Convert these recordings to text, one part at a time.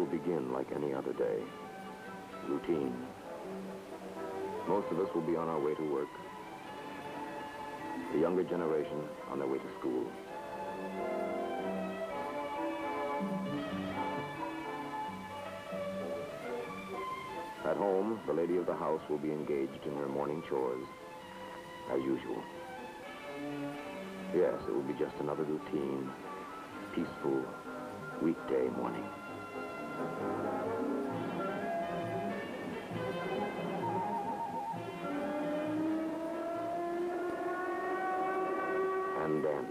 begin like any other day. Routine. Most of us will be on our way to work. The younger generation on their way to school. At home, the lady of the house will be engaged in her morning chores, as usual. Yes, it will be just another routine, peaceful weekday morning. And then,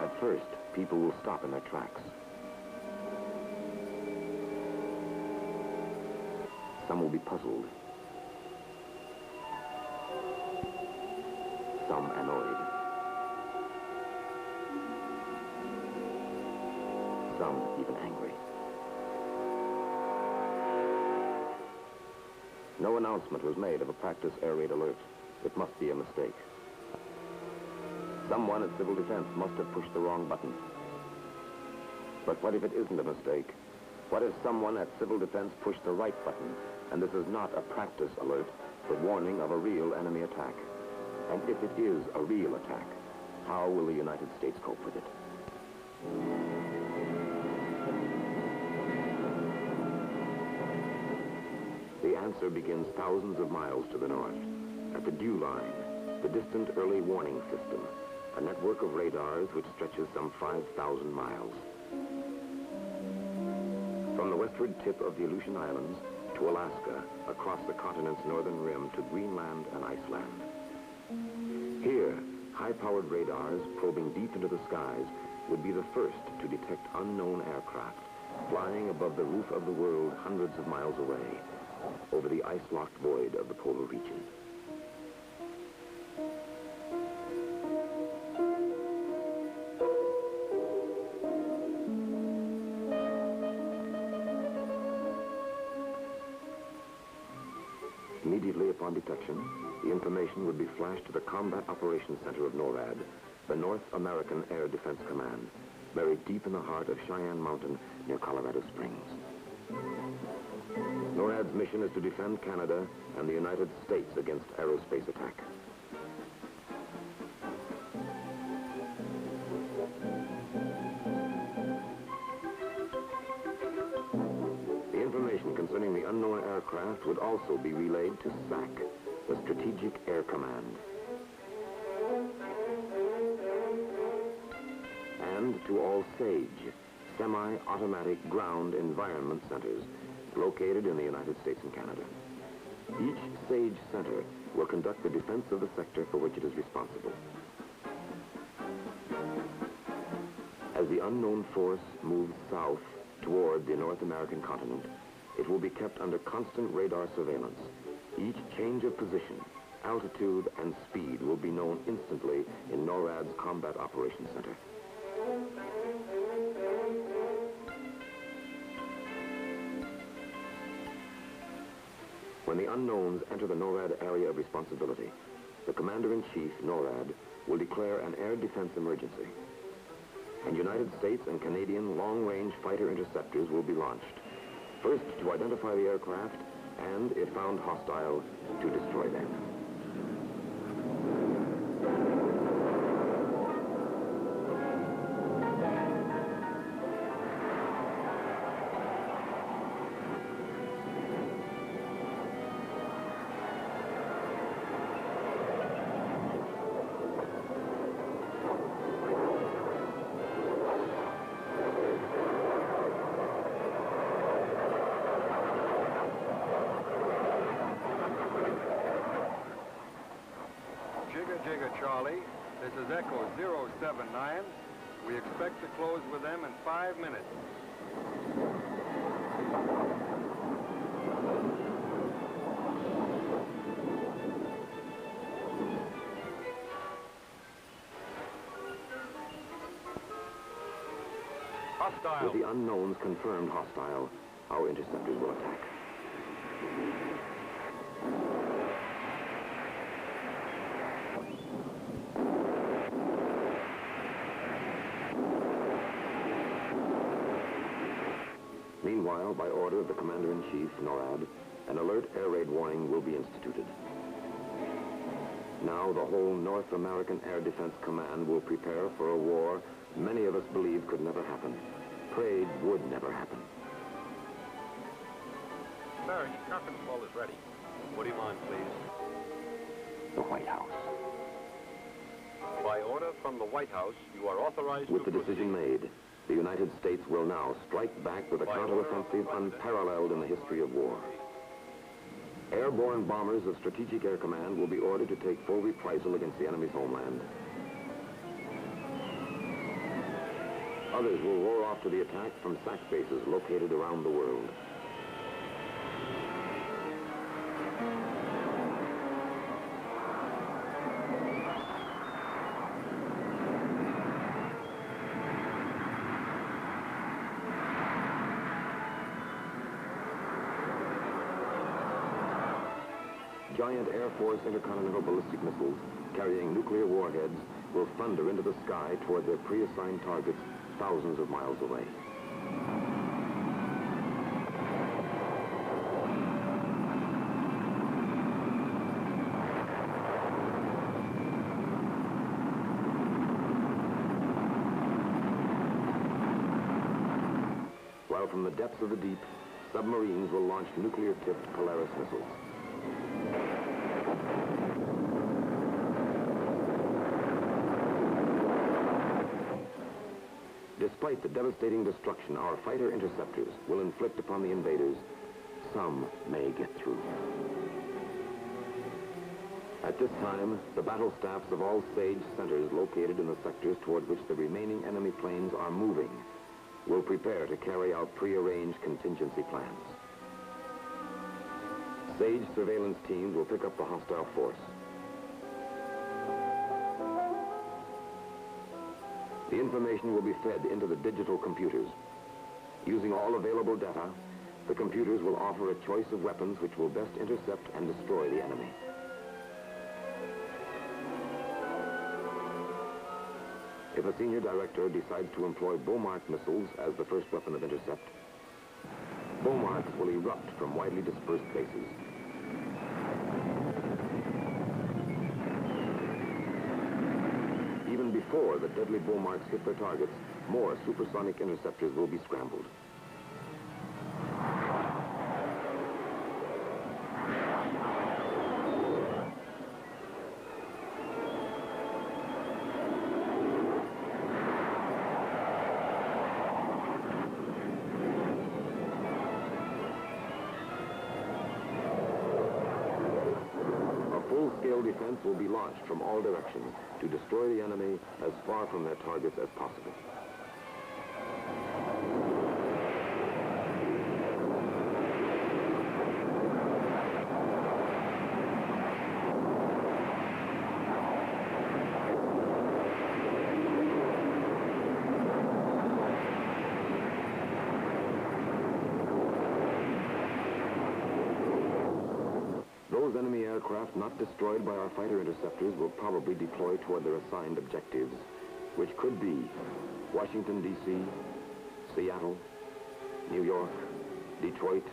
at first, people will stop in their tracks. Some will be puzzled. Some annoyed. Some even angry. No announcement was made of a practice air raid alert. It must be a mistake. Someone at Civil Defense must have pushed the wrong button. But what if it isn't a mistake? What if someone at Civil Defense pushed the right button, and this is not a practice alert, but warning of a real enemy attack? And if it is a real attack, how will the United States cope with it? The answer begins thousands of miles to the north, at the DEWLine, the Distant Early Warning System, a network of radars which stretches some 5,000 miles. From the westward tip of the Aleutian Islands to Alaska, across the continent's northern rim to Greenland and Iceland. Here, high-powered radars probing deep into the skies would be the first to detect unknown aircraft flying above the roof of the world hundreds of miles away, over the ice-locked void of the polar region. Immediately upon detection, the information would be flashed to the Combat Operations Center of NORAD, the North American Air Defense Command, buried deep in the heart of Cheyenne Mountain near Colorado Springs. NORAD's mission is to defend Canada and the United States against aerospace attack. The information concerning the unknown aircraft would also be relayed to SAC, the Strategic Air Command, and to all SAGE, semi-automatic ground environment centers, located in the United States and Canada. Each SAGE center will conduct the defense of the sector for which it is responsible. As the unknown force moves south toward the North American continent, it will be kept under constant radar surveillance. Each change of position, altitude, and speed will be known instantly in NORAD's Combat Operations Center. When the unknowns enter the NORAD area of responsibility, the Commander-in-Chief, NORAD, will declare an air defense emergency. And United States and Canadian long-range fighter interceptors will be launched, first to identify the aircraft, and, if found hostile, to destroy them. Charlie, this is Echo 079. We expect to close with them in 5 minutes. Hostile. With the unknowns confirmed hostile, our interceptors will attack. Meanwhile, by order of the Commander-in-Chief, NORAD, an alert air raid warning will be instituted. Now the whole North American Air Defense Command will prepare for a war many of us believed could never happen, prayed would never happen. Sir, your conference call is ready. Would you mind, please? The White House. By order from the White House, you are authorized With to the decision made, the United States will now strike back with a counteroffensive unparalleled in the history of war. Airborne bombers of Strategic Air Command will be ordered to take full reprisal against the enemy's homeland. Others will roar off to the attack from SAC bases located around the world. Giant Air Force intercontinental ballistic missiles carrying nuclear warheads will thunder into the sky toward their pre-assigned targets thousands of miles away. While from the depths of the deep, submarines will launch nuclear-tipped Polaris missiles. Despite the devastating destruction our fighter interceptors will inflict upon the invaders, some may get through. At this time, the battle staffs of all SAGE centers located in the sectors toward which the remaining enemy planes are moving will prepare to carry out prearranged contingency plans. SAGE surveillance teams will pick up the hostile force. The information will be fed into the digital computers. Using all available data, the computers will offer a choice of weapons which will best intercept and destroy the enemy. If a senior director decides to employ Bomark missiles as the first weapon of intercept, Bomarks will erupt from widely dispersed bases. Even before the deadly Bomarks hit their targets, more supersonic interceptors will be scrambled. Full-scale defense will be launched from all directions to destroy the enemy as far from their targets as possible. Those enemy aircraft not destroyed by our fighter interceptors will probably deploy toward their assigned objectives, which could be Washington, D.C., Seattle, New York, Detroit,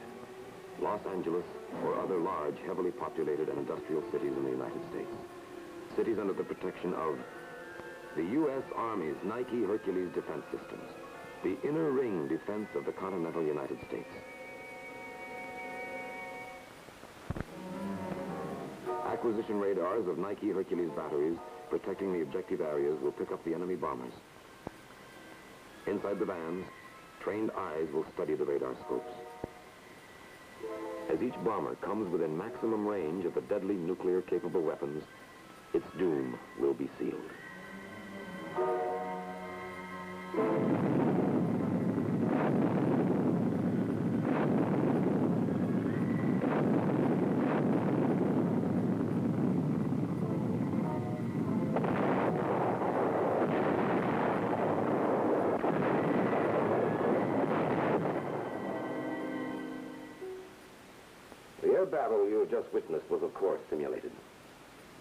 Los Angeles, or other large, heavily populated and industrial cities in the United States. Cities under the protection of the U.S. Army's Nike Hercules defense systems, the inner ring defense of the continental United States. Acquisition radars of Nike Hercules batteries protecting the objective areas will pick up the enemy bombers. Inside the vans, trained eyes will study the radar scopes. As each bomber comes within maximum range of the deadly nuclear-capable weapons, its doom will be sealed. The air battle you have just witnessed was, of course, simulated.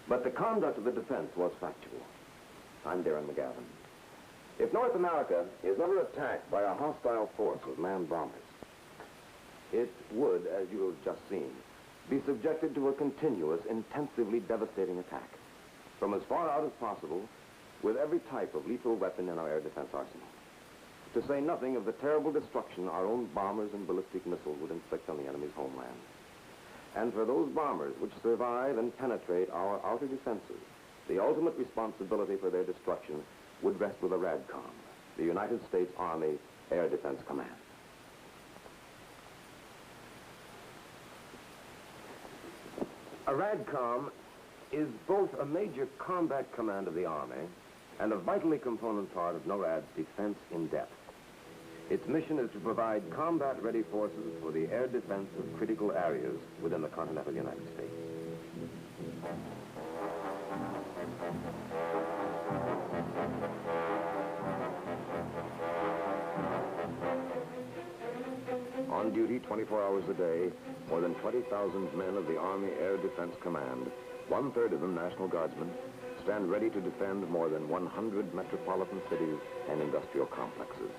But the conduct of the defense was factual. I'm Darren McGavin. If North America is ever attacked by a hostile force with manned bombers, it would, as you have just seen, be subjected to a continuous, intensively devastating attack from as far out as possible with every type of lethal weapon in our air defense arsenal. To say nothing of the terrible destruction our own bombers and ballistic missiles would inflict on the enemy's homeland. And for those bombers which survive and penetrate our outer defenses, the ultimate responsibility for their destruction would rest with a RADCOM, the United States Army Air Defense Command. A RADCOM is both a major combat command of the Army and a vitally component part of NORAD's defense in depth. Its mission is to provide combat-ready forces for the air defense of critical areas within the continental United States. On duty 24 hours a day, more than 20,000 men of the Army Air Defense Command, one-third of them National Guardsmen, stand ready to defend more than 100 metropolitan cities and industrial complexes.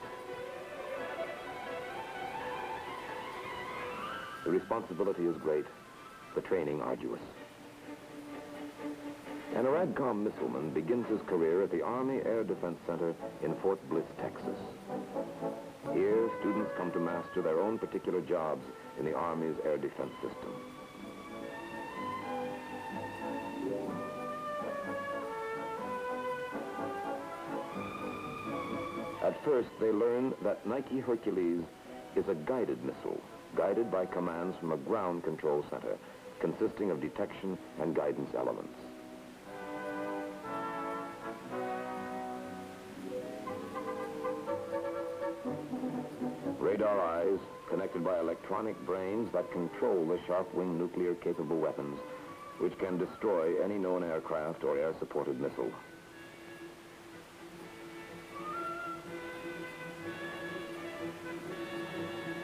The responsibility is great, the training arduous. An RADCOM missileman begins his career at the Army Air Defense Center in Fort Bliss, Texas. Here, students come to master their own particular jobs in the Army's air defense system. At first, they learn that Nike Hercules is a guided missile, guided by commands from a ground control center, consisting of detection and guidance elements. Radar eyes, connected by electronic brains that control the sharp-wing nuclear-capable weapons, which can destroy any known aircraft or air-supported missile.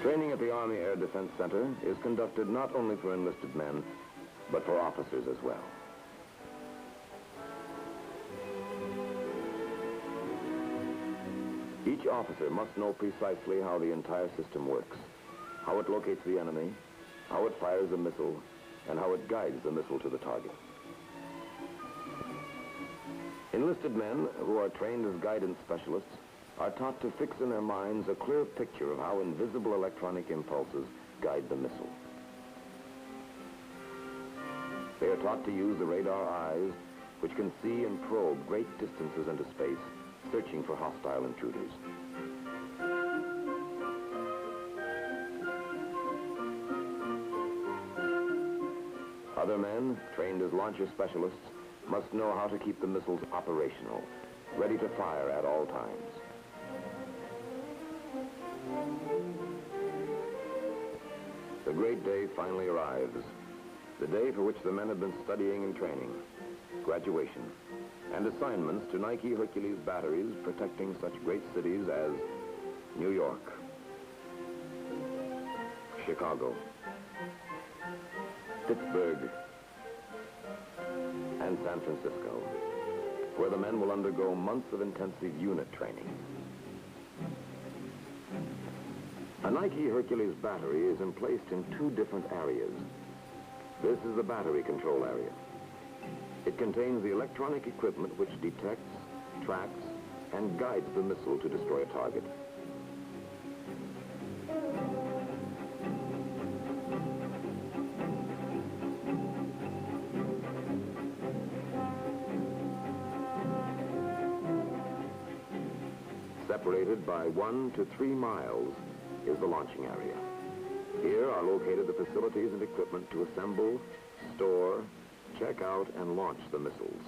Training at the Army Air Defense Center is conducted not only for enlisted men, but for officers as well. Each officer must know precisely how the entire system works, how it locates the enemy, how it fires a missile, and how it guides the missile to the target. Enlisted men who are trained as guidance specialists are taught to fix in their minds a clear picture of how invisible electronic impulses guide the missile. They are taught to use the radar eyes, which can see and probe great distances into space, searching for hostile intruders. Other men, trained as launcher specialists, must know how to keep the missiles operational, ready to fire at all times. The great day finally arrives, the day for which the men have been studying and training, graduation, and assignments to Nike Hercules batteries protecting such great cities as New York, Chicago, Pittsburgh, and San Francisco, where the men will undergo months of intensive unit training. A Nike Hercules battery is emplaced in two different areas. This is the battery control area. It contains the electronic equipment which detects, tracks, and guides the missile to destroy a target. Separated by 1 to 3 miles is the launching area. Here are located the facilities and equipment to assemble, store, check out, and launch the missiles.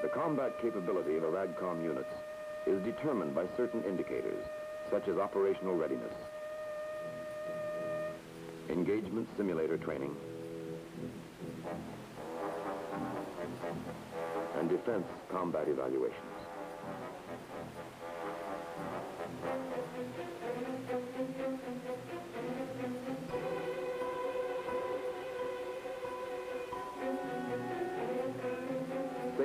The combat capability of a RADCOM units is determined by certain indicators, such as operational readiness, engagement simulator training, and defense combat evaluations.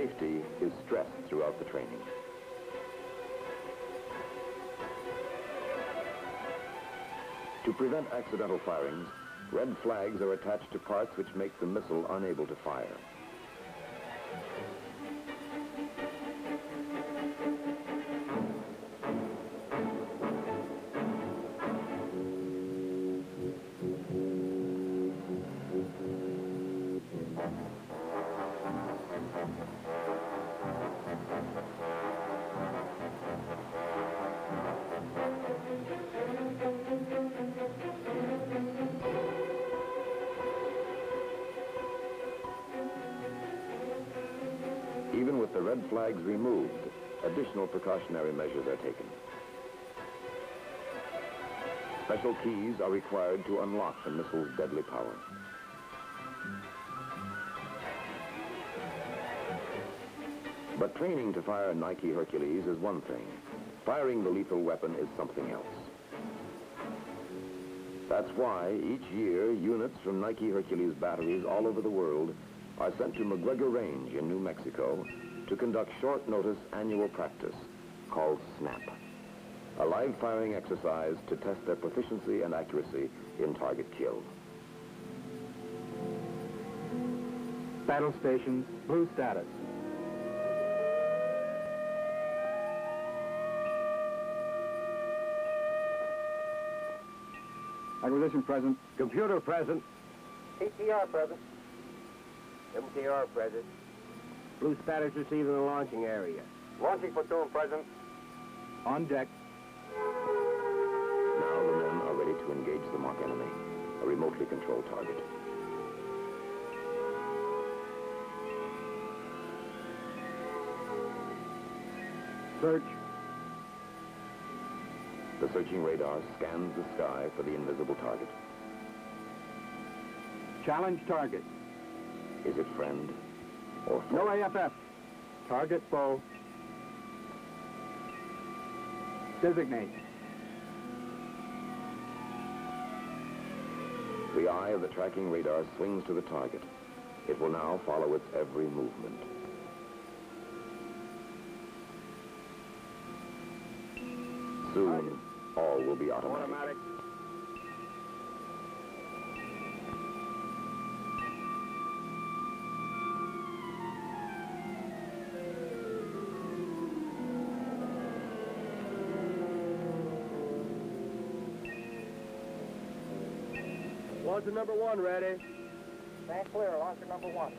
Safety is stressed throughout the training. To prevent accidental firings, red flags are attached to parts which make the missile unable to fire. Even with the red flags removed, additional precautionary measures are taken. Special keys are required to unlock the missile's deadly power. But training to fire Nike Hercules is one thing. Firing the lethal weapon is something else. That's why each year units from Nike Hercules batteries all over the world are sent to McGregor Range in New Mexico to conduct short-notice annual practice called SNAP, a live-firing exercise to test their proficiency and accuracy in target kill. Battle stations, blue status. Acquisition present. Computer present. TTR present. MTR present. Blue status received in the launching area. Launching platoon present. On deck. Now the men are ready to engage the mock enemy, a remotely controlled target. Search. The searching radar scans the sky for the invisible target. Challenge target. Is it friend or foe? No AFF. Target foe. Designate. The eye of the tracking radar swings to the target. It will now follow its every movement. Soon, all will be automatic. Launcher number 1 ready. Stand clear, launcher number 1.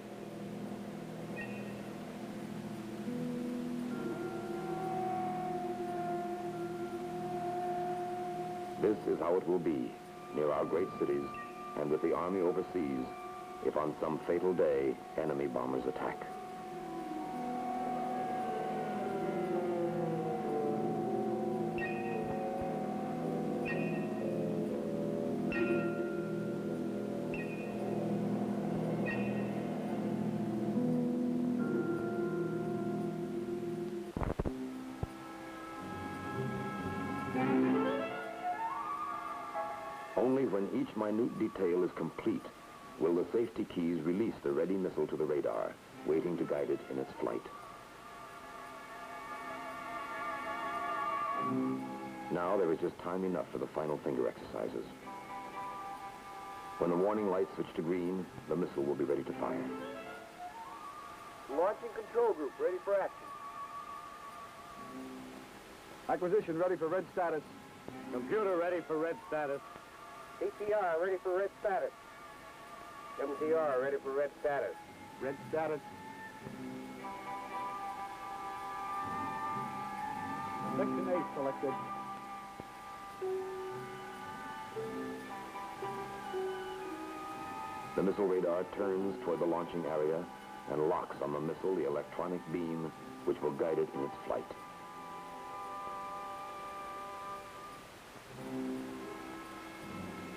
This is how it will be, near our great cities, and with the Army overseas, if on some fatal day, enemy bombers attack. Only when each minute detail is complete will the safety keys release the ready missile to the radar, waiting to guide it in its flight. Now there is just time enough for the final finger exercises. When the warning lights switch to green, the missile will be ready to fire. Launching control group, ready for action. Acquisition ready for red status. Computer ready for red status. TTR ready for red status. MTR ready for red status. Red status. Section 8 selected. The missile radar turns toward the launching area and locks on the missile the electronic beam which will guide it in its flight.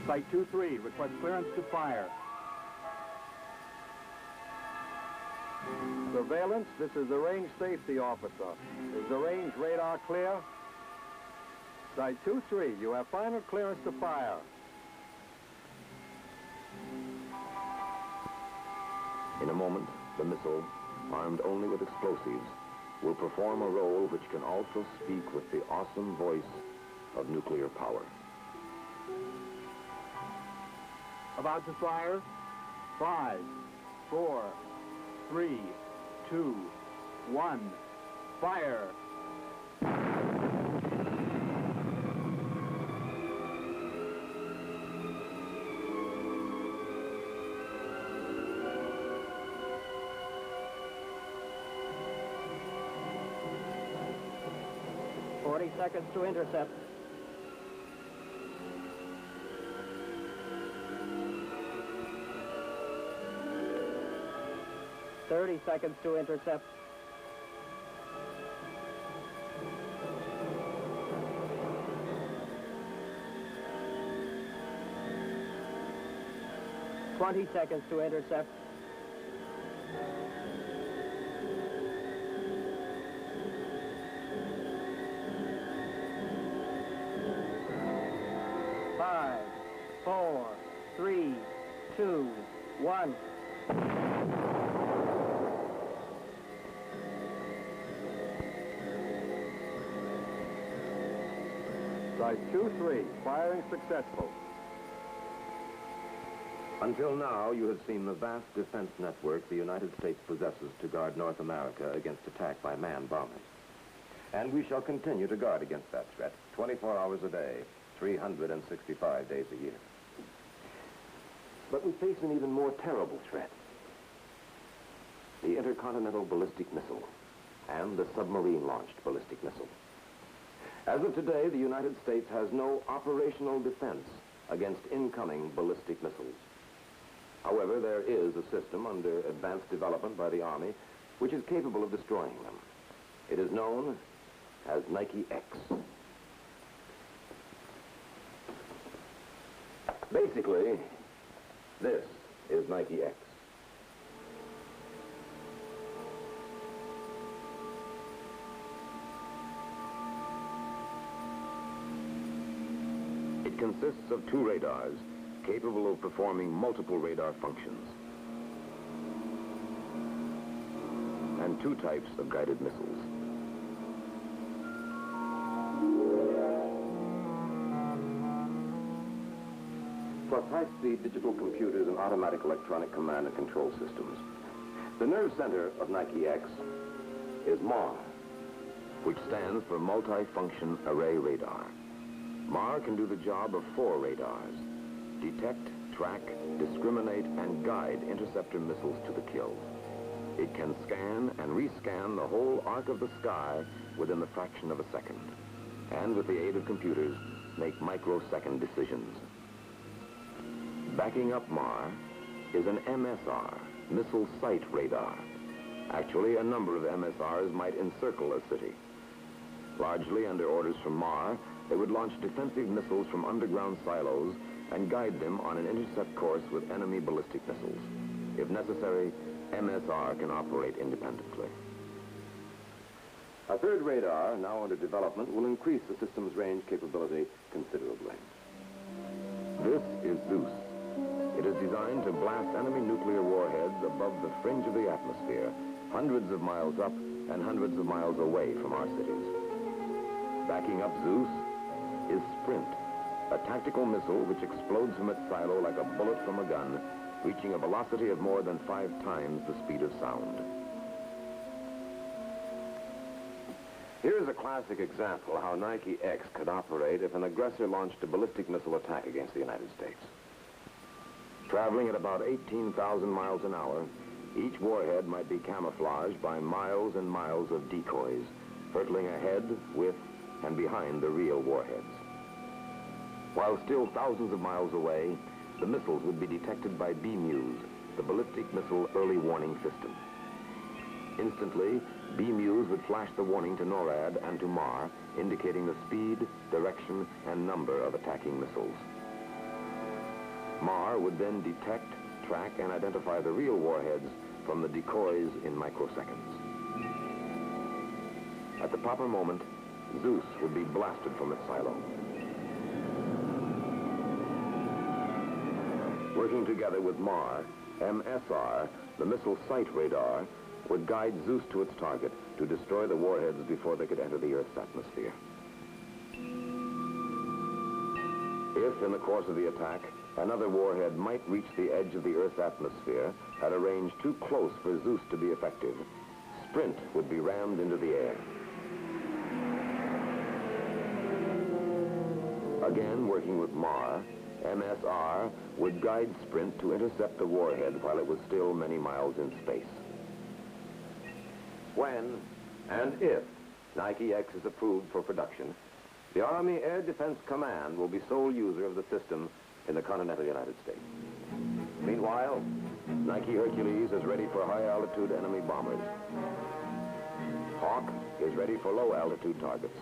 Site 2-3, request clearance to fire. Surveillance, this is the range safety officer. Is the range radar clear? Site 2-3, you have final clearance to fire. In a moment, the missile, armed only with explosives, will perform a role which can also speak with the awesome voice of nuclear power. About to fire. 5, 4, 3, 2, 1. Fire! Seconds to intercept. 30 seconds to intercept. 20 seconds to intercept. 5, 4, 3, 2, 1. Site 2-3, firing successful. Until now, you have seen the vast defense network the United States possesses to guard North America against attack by man bombers. And we shall continue to guard against that threat 24 hours a day, 365 days a year. But we face an even more terrible threat. The intercontinental ballistic missile and the submarine-launched ballistic missile. As of today, the United States has no operational defense against incoming ballistic missiles. However, there is a system under advanced development by the Army which is capable of destroying them. It is known as Nike X. Basically, this is Nike X. It consists of 2 radars capable of performing multiple radar functions and 2 types of guided missiles. Plus high-speed digital computers and automatic electronic command and control systems. The nerve center of Nike X is MAR, which stands for Multi-Function Array Radar. MAR can do the job of 4 radars: detect, track, discriminate, and guide interceptor missiles to the kill. It can scan and rescan the whole arc of the sky within the fraction of a second, and with the aid of computers, make microsecond decisions. Backing up MAR is an MSR, Missile Site Radar. Actually, a number of MSRs might encircle a city. Largely under orders from MAR, they would launch defensive missiles from underground silos and guide them on an intercept course with enemy ballistic missiles. If necessary, MSR can operate independently. A 3rd radar, now under development, will increase the system's range capability considerably. This is Zeus. It is designed to blast enemy nuclear warheads above the fringe of the atmosphere, hundreds of miles up and hundreds of miles away from our cities. Backing up Zeus is Sprint, a tactical missile which explodes from its silo like a bullet from a gun, reaching a velocity of more than 5 times the speed of sound. Here's a classic example of how Nike X could operate if an aggressor launched a ballistic missile attack against the United States. Traveling at about 18,000 miles an hour, each warhead might be camouflaged by miles and miles of decoys, hurtling ahead, with, and behind the real warheads. While still thousands of miles away, the missiles would be detected by BMEWS, the Ballistic Missile Early Warning System. Instantly, BMEWS would flash the warning to NORAD and to MAR, indicating the speed, direction, and number of attacking missiles. MAR would then detect, track, and identify the real warheads from the decoys in microseconds. At the proper moment, Zeus would be blasted from its silo. Working together with MAR, MSR, the Missile Site Radar, would guide Zeus to its target to destroy the warheads before they could enter the Earth's atmosphere. If, in the course of the attack, another warhead might reach the edge of the Earth's atmosphere at a range too close for Zeus to be effective, Sprint would be rammed into the air. Again, working with MAR, MSR would guide Sprint to intercept the warhead while it was still many miles in space. When and if Nike X is approved for production, the Army Air Defense Command will be sole user of the system in the continental United States. Meanwhile, Nike Hercules is ready for high-altitude enemy bombers. Hawk is ready for low-altitude targets.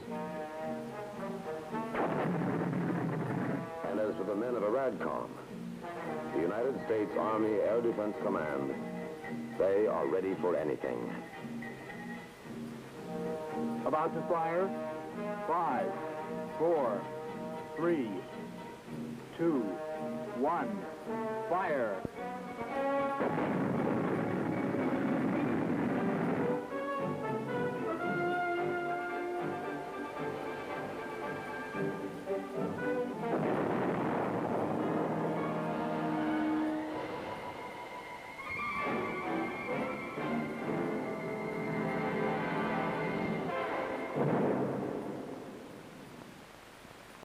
And as for the men of RADCOM, the United States Army Air Defense Command, they are ready for anything. About to fire. 5, 4, 3, 2, 1, fire.